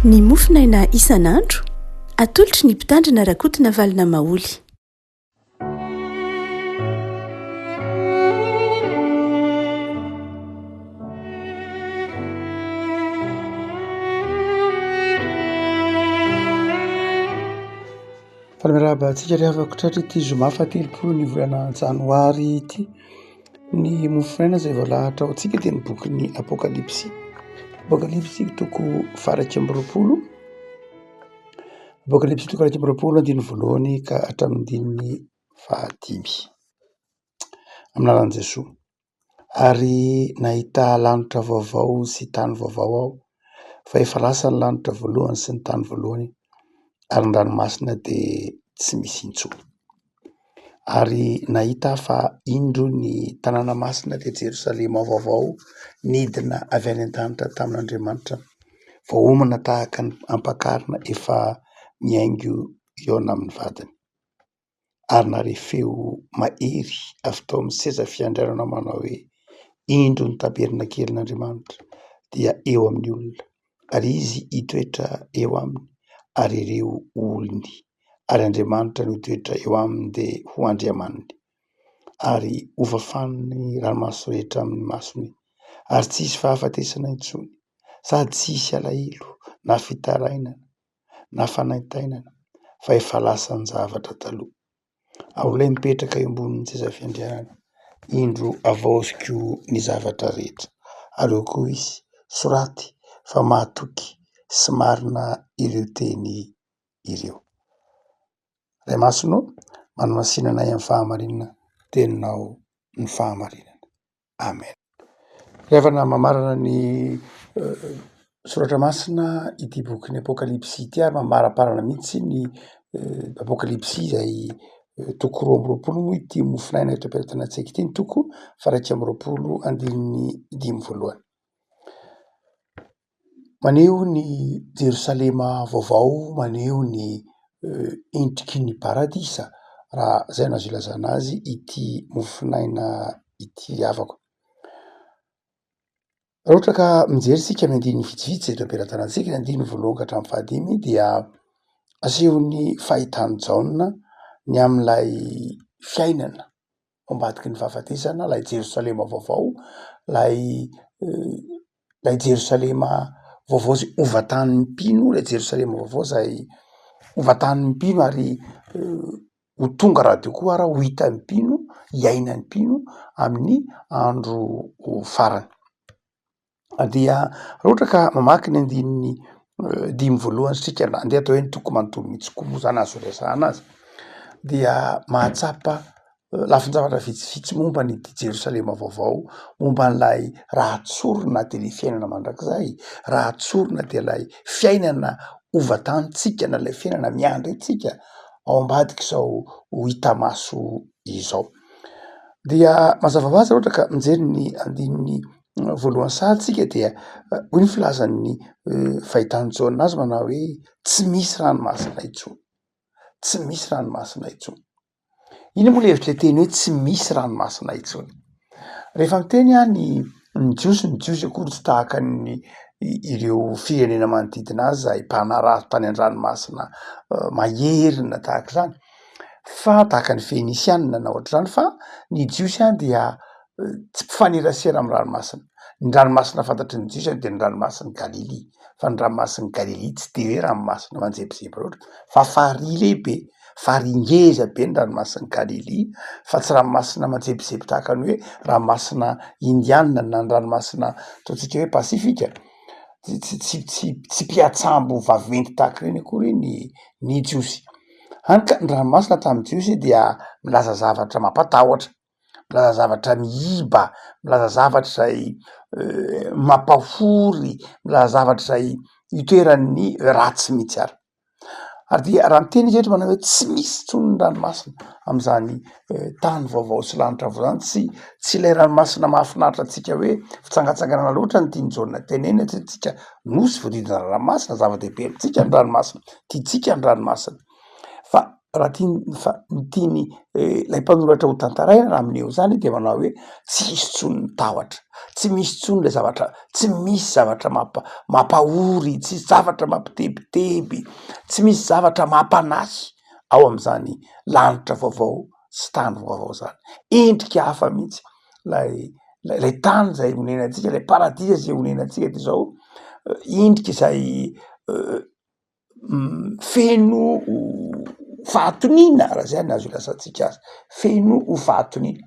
Ny mofinaina isan'andro atolotry ny mpitandrina rakotina valina maoly. Falamiraba antsika rehefa tratra ity zoma fatelopolo ny volana janoary ity, ny mofinaina izay voalahatra ao antsika dia ny bokin'ny Apokalipsy. Apokalipsy toko faraky amby roapolo, Apokalipsy toko faraky amby roapolo andiny voalohany ka hatramin'ny andininy fahadimy. Amin'ny anaran'i Jesosy. Ary nahita lanitra vaovao sy tany vaovao aho, fa efa lasa ny lanitra voalohany sy ny tany voalohany, ary ny ranomasina dia tsy misy intsony. Ary nahita fa indro ny tanàna masina dia Jerosalema vaovao nidina avy any an-danitra tamin'Andriamanitra, voahomana tahaka ny ampakarina efa miaingo eo amin'ny vadiny. Ary nare feo mahery avy tao amin'ny seza fiandrianana manao hoe: indro ny taberna kelin'Andriamanitra dia eo amin'ny olona, ary izy hitoetra eo aminy, ary ireo olony, ary Andriamanitra no hitoetra eo aminy dia ho andriamaniny. Ary ho fafaniny ranomasy rehetra amin'ny masony, ary tsisy fahafatesana intsony, sady tsisy alahelo na fitarainana na fanaintainana, fa efa lasa ny zavatra taloha. Ao ilay mipetraka eo ambonin'ny seza fiandrianana, indro havaoziko ny zavatra rehetra. Aleo koa izy soraty fa mahatoky sy marina ireo teny ireo. Ray masonao, manomasinana amin'ny fahamarinana, teninao ny fahamarinana. Amen. Rehefa mamarana ny soratra masina ity bokin'ny Apokalipsy ity, ary mamaraparana mihitsy ny Apokalipsy izay toko roa amby roapolo moa ity mofinaina eto am-pianarana antsika ity, ny toko faraky amby roapolo andininy dimy voalohany. Maneho ny Jerosalema vaovao, maneho ny endriky ny paradisa, raha izay no azo ilazana azy ity mofinaina ity havako. Raha ohatra ka mijery isika amin'ny andininy vitsivitsy eto am-pianarana antsika, ny andininy voalohany ka hatramin'ny fahadimy, dia asehony fahitany Jaona ny amin'ilay fiainana ambadiky ny fahafatesana, ilay Jerosalema vaovao, ilay Jerosalema vaovao izay hovatan'ny mpino, ilay Jerosalema vaovao izay hovatan'ny mpino ary ho tonga radio koa ary ho hitan'ny mpino, hiainan'ny mpino amin'ny andro farany. Dia raha ohatra ka mamaky ny andininy dimy voalohany sika, andeha atao hoe ny toko manontolo mihitsy koa zany azo resahana azy, dia mahatsapa lafin-javatra vitsivitsy momba ny Jerosalema vaovao, momba n'ilay raha tsorina dia ilay fiainana mandrakizay, raha tsorina dia ilay fiainana hovatantsika, na ilay fiainana miandry antsika ao ambadika izao ho hita maso izao. Dia mazava ho azy raha ohatra ka mijery ny andininy voalohany sahatsika, dia hoy ny filazan'ny fahitany Jaona azy manao hoe: tsy misy ranomasina intsony, tsy misy ranomasina intsony. Ino moa ilay hevitry teny hoe tsy misy ranomasina intsony? Rehefa miteny ny jiosy akory tsy tahaka ny ireo firenena manodidina azy izay mpanarato tany an-dranomasina maherina tahaka izany, fa tahaka ny Fenisiana na ohatr'izany, fa ny jiosy dia tsy mpifanerasera amin'ny ranomasina. Ny ranomasina fantatry ny jiosy dia ny ranomasin'i Galily, fa ny ranomasin'i Galily tsy dia hoe ranomasina manjebozebo loatra, fa farihy lehibe, farihy ngeza be ny ranomasin'i Galily, fa tsy ranomasina manjebozebo tahaka ny hoe ranomasina Indiana na ny ranomasina ataontsika hoe Pasifika. Tsy mpiatsambo vaventy tahaka ireny akory ny jiosy. Hany ka ny ranomasina tamin'ny jiosy dia milaza zavatra mampatahotra, milaza zavatra miiba, milaza zavatra izay mampahory, milaza zavatra izay hitoeran'ny ratsy mihitsy ary. Ary dia raha miteny izy manao hoe tsy misy intsony ny ranomasina amin'izany tany vaovao sy lanitra vaovao izany, tsy ilay ranomasina mahafinaritra antsika hoe fitsangatsanganana loatra ny tiany Jaona teneny antsika, nosy voahodidina ranomasina, zava-dehibe amintsika ny ranomasina, tiantsika ny ranomasina. Fa raha tiany lay mpanoratra ho tantaraina raha amin'eo zany de manao hoe tsisy tsony ny tahotra, tsy misy tsony le zavatra, tsy misy zavatra mampahory, tsy zavatra mampitebiteby, tsy misy zavatra mampanasy ao am'zany lanitra vaovao sy tany vaovao zany. Endrika hafa mihitsy lay tany zay onenantsika, lay paradisa zay onenantsika ty zao, endrika izay feno fahatonina raha zay ny azo ilasantsika azy, feno fahatonina.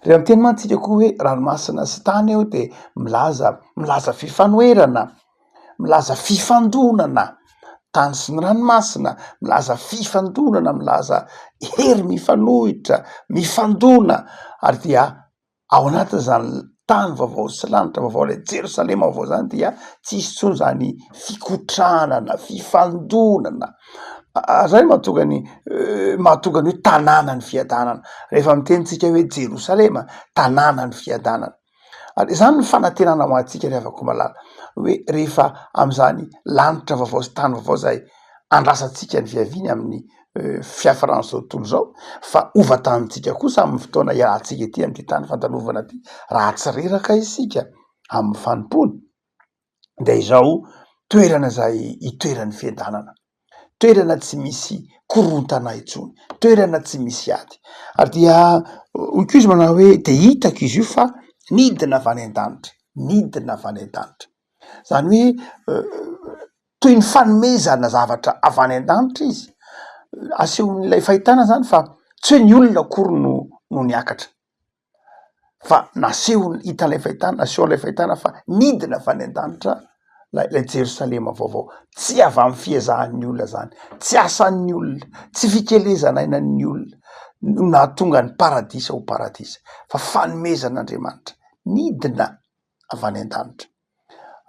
Re amin'ny teny mantsika koa hoe ranomasina sy tany eo de milaza fifanoerana, milaza fifandonana, tany sy ny ranomasina milaza fifandonana, milaza hery mifanohitra, mifandona, ary dia ao anatin'izany tany vaovao sy lanitra vaovao le Jerosalema vaovao zany dia tsisy tsony zany fikotranana, fifandonana. Zay mahatonga ny hoe tanànany fiadanana. Rehefa mitenitsika hoe Jerosalema, tanànany fiadanana. Ary zany ny fanantenana ho antsika ry havako malala, hoe rehefa am'zany lanitra vaovao sy tany vaovao zay andrasantsika ny fiaviany amin'ny fiafarany zao tontolo zao, fa ovatanitsika kosa amin'ny fotoana ialantsika ety am'ty tany fandalovana ty, raha tsy reraka isika amin'ny fanompony, de izao toerana zay itoeran'ny fiadanana, toerana tsy misy korontana intsony, toerana tsy misy ady. Ary dia hoy izy manao hoe de hitako izy io fa nidina avy any an-danitra, nidina avy any an-danitra. Zany hoe toy ny fanomezana zavatra avy any an-danitra izy, asehon'ilay fahitana zany fa tsy hoe ny olona akory no niakatra, fa naseho hitan'ilay fahitana, naseho an'ilay fahitana fa nidina avy any an-danitra lay Jerosalema vaovao, tsy avy amin'ny fiezahan'ny olona zany, tsy asan'ny olona, tsy fikelezana ainan'ny olona no nahatonga ny paradisa ho paradisa, fa fanomezan'Andriamanitra, nidina avy any an-danitra.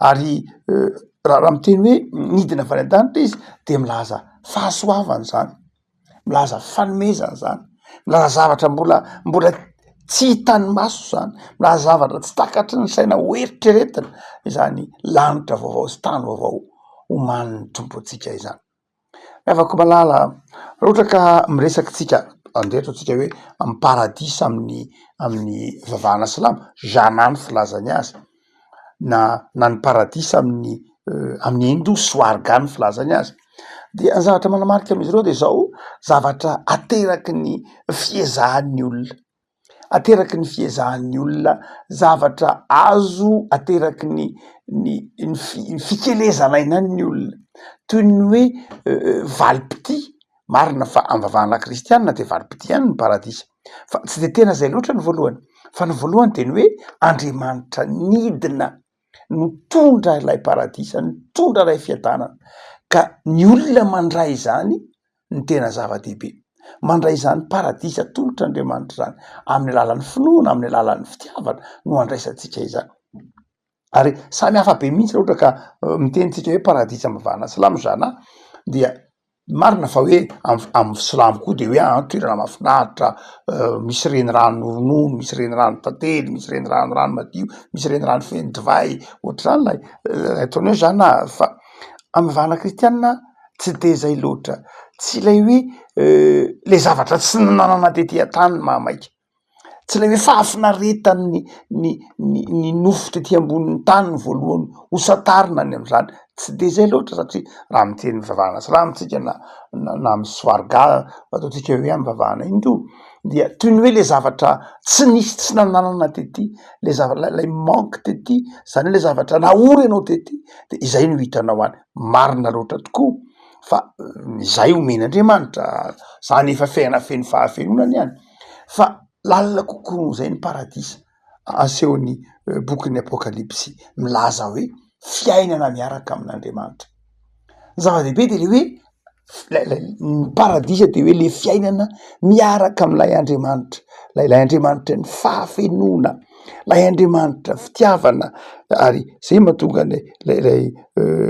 Ary raha miteny hoe nidina avy any an-danitra izy de milaza fahasoavany zany, milaza fanomezana zany, milaza zavatra mbola tsy hitan'ny maso zany, milaza zavatra tsy takatry ny saina hoeritreretina izany lanitra vaovao sy tany vaovao omanin'ny tompontsika izany. Afaka malala, raha ohatra ka miresaky tsika andehatra tsika hoe amin'ny paradisa amin'ny vavahana silamo, janany filazany azy, na ny paradisa amin'ny hindo soargany filazany azy, de ny zavatra manamarika am'izy ireo de zao zavatra ateraky ny fiezahan'ny olona, ateraky ny fiezahan'ny olona, zavatra azo ateraky ny fikelezana ainan'ny olona, toy ny hoe valipity. Marina fa am'vavahana kristianina de valipity ihany ny paradisa, fa tsy de tena zay loatra ny voalohany, fa ny voalohany de ny hoe Andriamanitra nidina nitondra lay paradisa, nitondra lay fiadanana, ka ny olona mandray zany ny tena zava-dehibe, mandray zany paradisa tongotr'Andriamanitra zany amin'ny alalan'ny finoana, amin'ny alalan'ny fitiavana no andraisantsika izany. Ary samy hafa be mihitsy ohatra ka mitenitsika hoe paradisa mivahana silamo zana, dia marina fa hoe amin'ny silamo koa de hoe toerana mahafinaritra, misy renirano ronono, misy renirano tantely, misy rano madio, misy renirano feno divay, ohatr'izany lay ataony hoe zana. Fa amin'ny mivahana kristianina tsy de zay loatra, tsy lay hoe le zavatra tsy nanana tetỳ an-tany ny mahamaika, tsy lay hoe fahafinaretan'ny ny nofo tetỳ ambonin'ny tany ny voalohany hosatarina ny am'zany, tsy de zay loatra. Satria raha miteny mivavahana silamo tsika na amin'ny soarga ataotsika hoe amin'ny vavahana hindo, dia toy ny hoe le zavatra tsy nisy, tsy nananana tetỳ, le zavatra lay manque tetỳ, zany hoe le zavatra nahory ianao tetỳ, de izay no hitanao any. Marina loatra tokoa fa izay omen'Andriamanitra, zany efa fiaina feno fahafelonany ihany, fa lalina kokoa noho zay ny paradisa asehon'ny bokin'ny apokalipsy milaza hoe fiainana miaraka amin'Andriamanitra. Zava-dehibe de le hoe ny paradisa de hoe le fiainana miaraka am'lay Andriamanitra, lay Andriamanitra ny fahafenona, lay Andriamanitra fitiavana. Ary zay mahatonga lay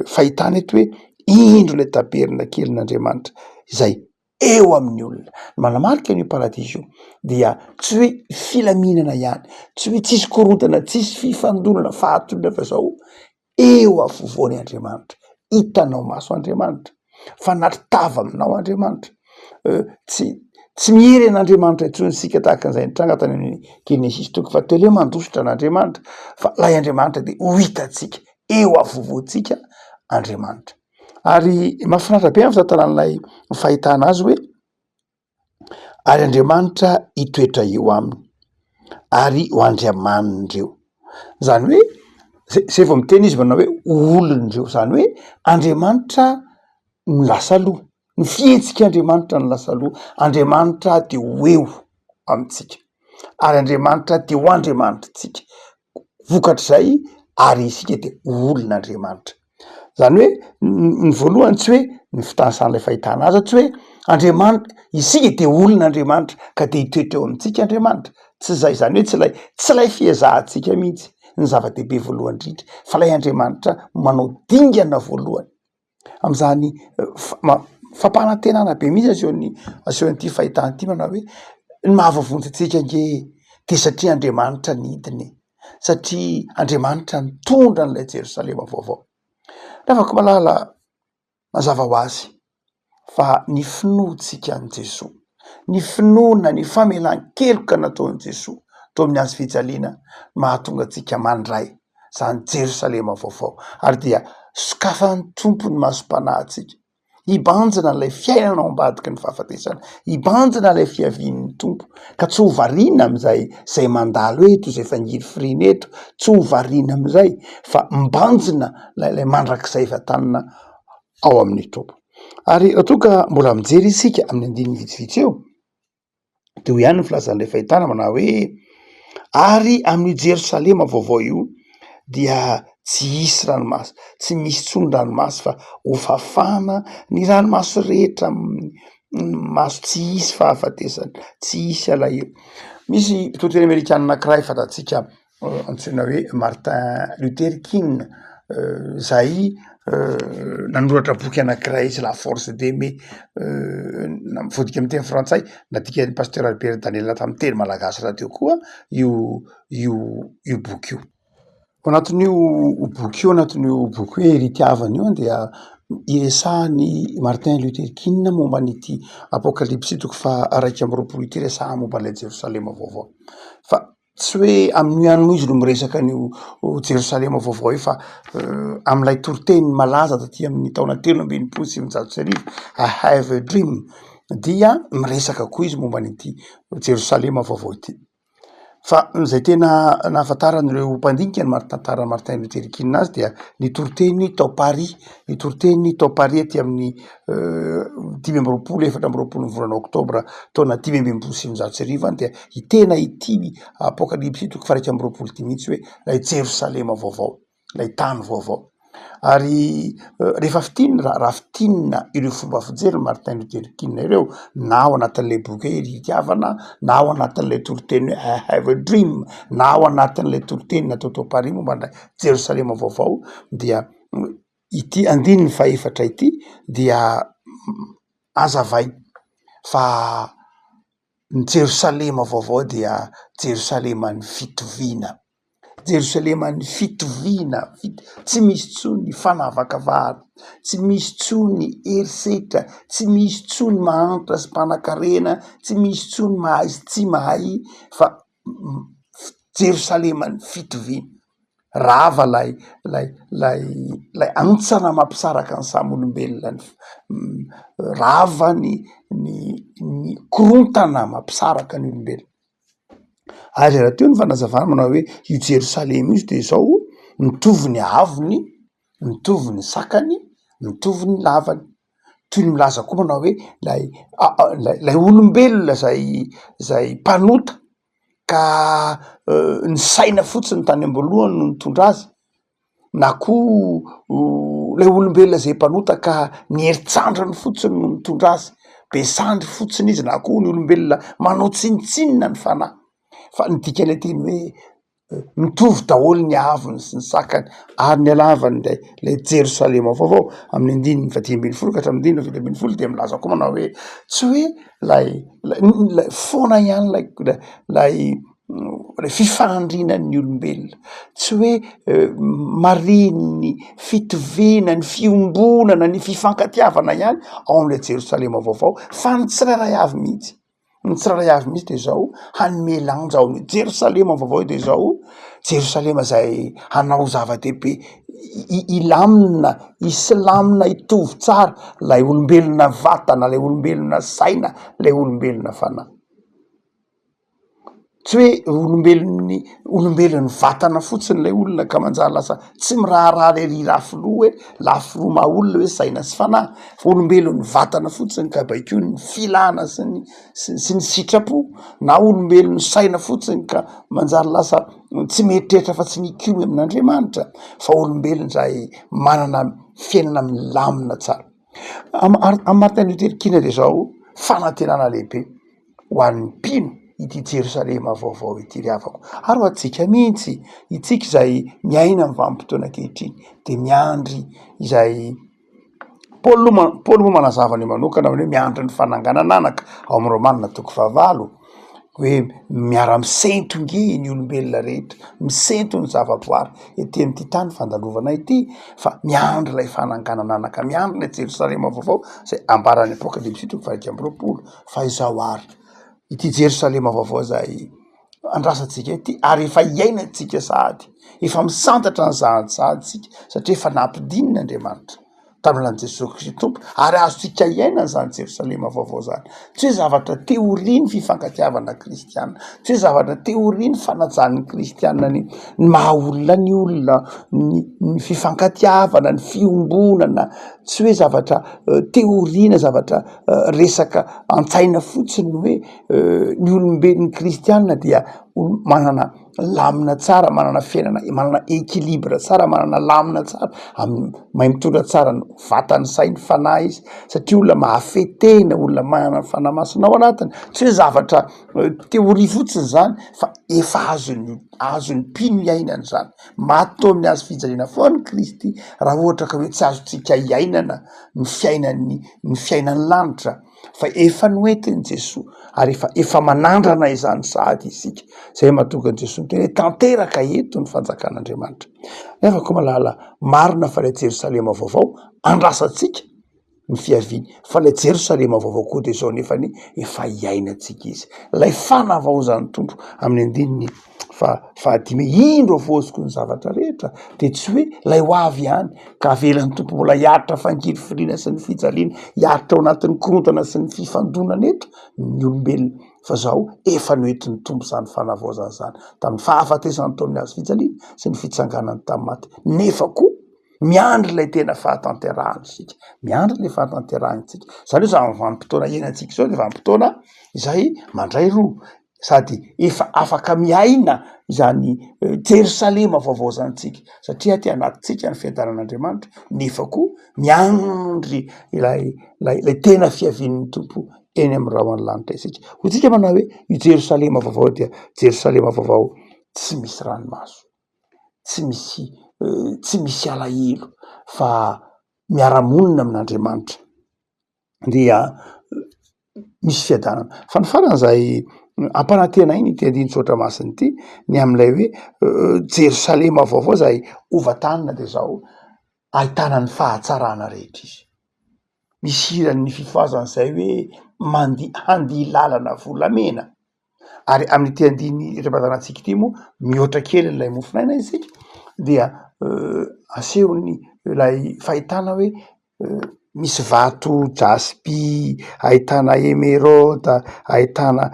fahitana eto hoe indro le taberina kelin'Andriamanitra izay eo amin'ny olona. Manamarika ny paradisa io dia tsy hoe filaminana ihany, tsy hoe tsisy korontana, tsisy fifandonana, fahatonana, fa zao eo afovoany Andriamanitra, hitanao maso Andriamanitra, fanatitava aminao Andriamanitra, tsy mihery an'Andriamanitra intsonysika tahaka an'izay nitranga tany amin'ny Genesis toko fa telo mandositra n'Andriamanitra fa lay Andriamanitra de ho hitatsika eo avovoantsika Andriamanitra. Ary mahafinaritra be amin'ny fitantaran'ilay fahitana azy hoe ary Andriamanitra hitoetra eo aminy ary ho andriamanindreo. Zany hoe zay vao miteny izy manao hoe olondreo, zany hoe Andriamanitra no lasa aloha, ny fihetsika Andriamanitra no lasa aloha, Andriamanitra de ho eo amitsika ary Andriamanitra de ho Andriamanitra tsika vokatr'izay ary isika de olon'Andriamanitra. Zany hoe ny voalohany tsy hoe ny fitanasan'ilay fahitana azy tsy hoe Andriamanitra isika de olon'Andriamanitra ka de hitoetra eo amitsika Andriamanitra, tsy zay. Zany hoe tsy lay fiezahantsika mihitsy ny zava-dehibe voalohany indrindra fa lay Andriamanitra manao dingana voalohany am'izany fampanantenana be mihitsy asehon'ity fahitana ity manao hoe ny mahavavontsintsika nge de satria Andriamanitra nidiny, satria Andriamanitra nitondra n'ilay Jerosalema vaovao. Afaka malala mazava ho azy fa ny finoantsika an' Jesoa, ny finoana, ny famelan-keloka nataon'i Jesoa tao amin'ny azy fijaliana mahatonga antsika mandray zany Jerosalema vaovao ary dia sokafan'ny tompony masom-panahintsika, hibanjina n'ilay fiainana ao ambadiky ny fahafatesana, hibanjina ilay fiavian'ny tompo ka tsy ho variana am'izay mandalo eto, zay fangiry firina eto, tsy ho variana am'izay fa mibanjina lay mandrakizay vatanina ao amin'ny tompo. Ary raha toa ka mbola mijery isika amin'ny andininy vitsivitsy eo de ho ihany ny filazan'ilay fahitana manao hoe ary amin'ny Jerosalema vaovao io dia tsy hisy ranomasy, tsy misy tsony ranomasy fa ho fafana ny ranomaso rehetra maso tsy hisy fahafatesana, tsy hisy alahelo. Misy mpitotry Amerikana anankiray fantatsika antsoina hoe Martin Luther King, zay nanoratra boky anankiray izy La Force d'Aimer, voadika amin'ny teny frantsay, nadikan'ny pasteur Albert Daniel tamin'ny teny malagasy rahateo koa io boky io. Anatin'io boky io, anatin'io boky hoe Ritiavana io dia iresahany Martin Luther King momba n'ity apokalipsy toko faha 2 ity, resahany momba ilay Jerosalema vaovao. Fa tsy hoe amin'ny anno izy no miresaka an'io Jerosalema vaovao io fa amin'ilay toriteny malaza taty amin'ny taona 3,700 I have a dream dia miresaka koa izy momba n'ity Jerosalema vaovao ity. Fa zay tena nahafantaran'ireo mpandinika ny tantara Martin Luther King azy dia ny toriteny tao Paris, ny toriteny tao Paris aty amin'ny 4 volana Oktobra taona 5,700 dia itena ity apokalipsy toko faha 1 mihitsy hoe lay Jerosalema vaovao, lay tany vaovao. Ary rehefa raha fitinina ireo fomba fijery Martin Luther King ireo na ao anatin'ilay boky hoe Ritiavana, na ao anatin'ilay toriteny hoe I have a dream, na ao anatin'ilay toriteny natao tao Paris momba ny Jerosalema vaovao dia ity andininy fahaefatra ity dia azavay fa ny Jerosalema vaovao dia Jerosalema ny fitoviana, Jerosalema ny fitoviana, tsy misy tsony fanavakavahana, tsy misy tsony herisetra, tsy misy tsony mahantra sy mpanan-karena, tsy misy tsony mahay sy tsy mahay fa Jerosalema ny fitoviana. Rava lay antsana mampisaraka ny samy olombelona, rava ny korontana mampisaraka ny olombelona. Ary raha teo ny fanazavana manao hoe io Jerosalema izy de zao mitovy ny avony, mitovy ny sakany, mitovy ny lavany. Toy ny milaza koa manao hoe lay olombelona zay mpanota ka ny saina fotsiny tany ambolohany no nitondra azy, na koa lay olombelona zay mpanota ka ny herintsandriny fotsiny no nitondra azy, be sandry fotsiny izy, na koa ny olombelona manao tsinitsinina ny fanahy. Fa ny dikany teny hoe mitovy daholo ny avony sy ny sakany ary ny alavany lay Jerosalema vaovao amin'ny andininy 10 ka hatramin'ny 20 dia milaza koa manao hoe tsy hoe lay foana ihany lay le fifandrinan'ny olombelona, tsy hoe mariny fitovina ny fiombonana ny fifankatiavana ihany ao am'le Jerosalema vaovao fa ny tsirairay avy mihitsy. Ny tsirairay avy mihitsy de zao hanome lanja ao amin'ny Jerosalema vaovao de zao Jerosalema zay hanao zava-dehibe ilamina, islamina, itovy tsara lay olombelona vatana, lay olombelona saina, lay olombelona fanahy. Tsy hoe olombelon'ny vatana fotsiny lay olona ka manjary lasa tsy miraharary ery lafilo hoe lafiro maha olona hoe saina sy fanahy, fa olombelon'ny vatana fotsiny ka baiko ny filana sy ny sitrapo, na olombelon'ny saina fotsiny ka manjary lasa tsy mieritreritra fa tsy nikio amin'Andriamanitra, fa olombelon zay manana fiainana milamina tsara. Am Martin Luther King de zao fanantenana lehibe ho an'ny mpino ity Jerosalema vaovao ity ry havako. Ary ho atsika mihitsy, itsika zay miaina amin'ny vanim-potoana ankehitriny de miandry izay Paoly moa manazava-ny manokana hoe miandry ny fananganana anaka ao amin'ny Romanina 9 hoe miara-misento nge ny olombelona rehetra, misento ny zavaboary ety amin'ity tany fandalovana ity, fa miandry lay fananganana anaka, miandry lay Jerosalema vaovao zay ambaran'ny Apokalipsy 3:20 fa izao ary ity Jerosalema vaovao zay andrasantsika ity ary efa iainantsika sahady, efa misantatra ny zahantsika satria efa nampidininy Andriamanitra tamin'ilany Jesosy Kristy tompo ary azontsika iaina zany Jerosalema vaovao zany. Tsy hoe zavatra teoriany fifankatiavana kristianina, tsy hoe zavatra teoriany fanajan'ny kristianina ny maha olona ny olona, ny fifankatiavana, ny fiombonana, tsy hoe zavatra teoriana, zavatra resaka antsaina fotsiny hoe ny olombelon'ny kristianina dia manana lamina tsara, manana fiainana, manana équilibre tsara, manana lamina tsara, mahay mitondra tsara ny vatany sainy fanahy izy, satria olona mahafetena, olona manana fanahy masina ao anatiny. Tsy hoe zavatra teoria fotsiny zany fa efa azon'ny mpino iainana zany. Maty tao amin'ny hazo fijaliana foana Kristy raha ohatra ka hoe tsy azontsika iainana ny fiainany lanitra, fa efa noentiny Jesoa ary efa manandrana izany sahady isika. Zay mahatonga ny Jesoa miteny hoe tanteraka eto ny fanjakan'Andriamanitra. Afaka malala marina fa lay Jerosalema vaovao andrasantsika ny fiaviany, fa lay Jerosalema vaovao koa de zao nefany efa iainantsika izy. Lay fanavaozan'ny tompo amin'ny andininy fahadimy indro avoziko ny zavatra rehetra de tsy hoe lay ho avy ihany ka avelan'ny tompo mbola hiaritra fangiry firiana sy ny fijaliana, hiaritra ao anatin'ny korontana sy ny fifandonana eto ny olombelona, fa zao efa noentin'ny tompo zany fanavaozana zany tamin'ny fahafatesany tao amin'ny hazo fijaliana sy ny fitsanganany tamin'ny maty. Nefa koa miandry lay tena fahatanterahany sika, miandry lay fahatanterahany tsika. Zany hoe zany vanim-potoana iainantsika zao de vanim-potoana izay mandray roa sady efa afaka miaina izany Jerosalema vaovao zanytsika satria ty anatintsika ny fiadanan'Andriamanitra, nefa koa miandry lay tena fiavian'ny tompo eny amin'ny rahona lanitra isika. Ho tsika manao hoe io Jerosalema vaovao dia Jerosalema vaovao tsy misy ranomaso, tsy misy alahelo, fa miara-monina amin'Andriamanitra dia misy fiadanana. Fa ny farany zay ampanantena iny ty andiny tsotra masiny ity ny am'ilay hoe Jerosalema vaovao zay ovatanina de zao ahitana ny fahatsarana rehetra izy. Misy hiran'ny fifoazan'izay hoe handihy lalana volamena. Ary amin'ity andiny repatanantsika ity moa mihoatra kely n'ilay mofinaina isika dia asehony lay fahitana hoe misy vato jaspi, ahitana emeraude, ahitana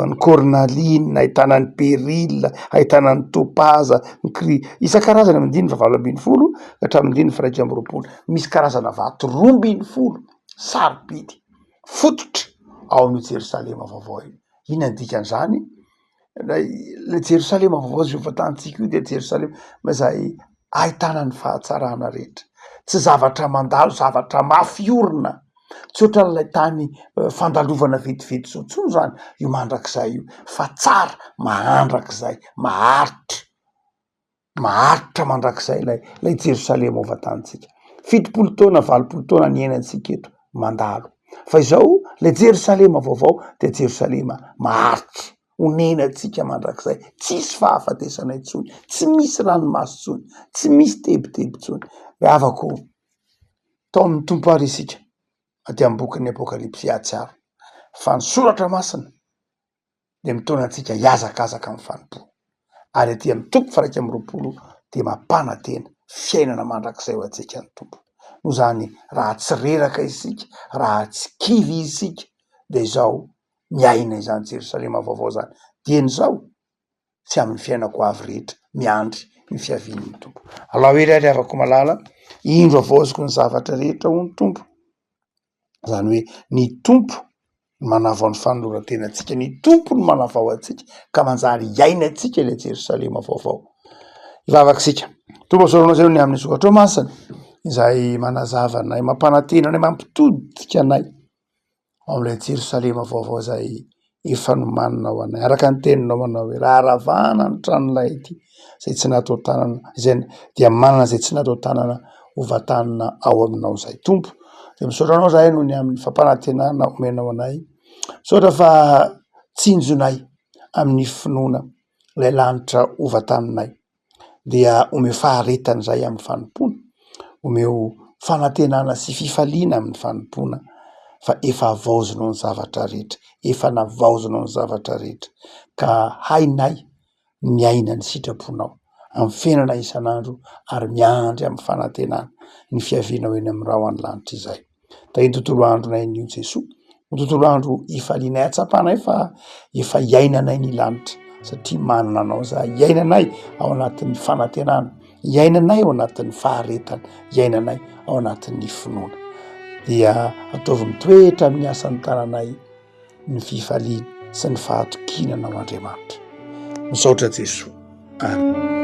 ny cornaline, ahitana ny beryl, ahitana ny topaza, ny isan-karazany amin'ny 520 ka hatramin'ny 120. Misy karazana vato 20 sarobidy fototra ao amin'ny Jerosalema vaovao io. Ina dikan'izany? Le Jerosalema vaovao zay ovatantsika io de Jerosalema mazay ahitana ny fahatsarana rehetra, tsy zavatra mandalo, zavatra mafy orina, tsy ohatran'ilay tany fandalovana vetivety sotsony zany io mandrakizay io, fa tsara mahandrakizay, maharitra mandrakizay lay Jerosalema ovatantsika. 70 taona 80 taona ny iainantsika eto mandalo, fa izao le Jerosalema vaovao de Jerosalema maharitra honenantsika mandrakizay, tsisy fahafatesana intsony, tsy misy ranomaso tsony, tsy misy tebiteby tsony. Re avako tao amin'ny tompo ary isika aty amin'ny bokin'ny apokalipsy ahatsiaro fa ny soratra masina de mitona antsika hiazakazaka amin'ny fanompo, ary aty amin'ny tompo faraika amin'ny roapolo de mampana tena fiainana mandrakizay ho antsika ny tompo. No zany raha tsy reraka isika, raha tsy kivy isika de izao miaina izany Jerosalema vaovao zany dieny zao sy amin'ny fiainako avy rehetra miandry ny fiavian'ny tompo. Alors irery avako malala indro avoziko ny zavatra rehetra ho ny tompo, zany hoe ny tompo manavao ny fanoloran-tenantsika, ny tompo ny manavao antsika ka manjary iaina antsika le Jerosalema vaovao. Ivavakisika tompo saroana zay ny amin'ny sokatra masina izay manazava anay, mampanantena anay, mampitodika anay am'ilay Jerosalema vaovao zay efa nomanina ho anay. Araka ny teninao manao hoe raha ravana ny tranonay ity zay tsy natao tanana, izay dia manana zay tsy natao tanana hovatanina ao aminao zay tompo. De misaotra anao zahay noho ny amin'ny fampanantenana omenao anay, misaotra fa tsinjonay amin'ny finoana ilay lanitra hovatananay, dia ome faharetany zay amin'ny fanompona, omeo fanantenana sy fifaliana amin'ny fanompona, fa efa avaozonao ny zavatra rehetra, efa navaozonao ny zavatra rehetra, ka hainay miaina ny sitraponao amin'ny fiainana isan'andro ary miandry amin'ny fanantenana ny fiavianao eny amin'ny rahoany lanitra izay. Da iny tontolo andronay nio Jesoa, ny tontolo andro ifalinay atsapanay fa efa iainanay ny lanitra satria manana anao za, iainanay ao anatin'ny fanantenana, iainanay ao anatin'ny faharetana, iainanay ao anatin'ny finoana. Dia ataovy mitoetra amin'ny asan'ny tananay ny fifaliana sy ny fahatokinana ao Andriamanitra. Misaotra Jesoa. Amen.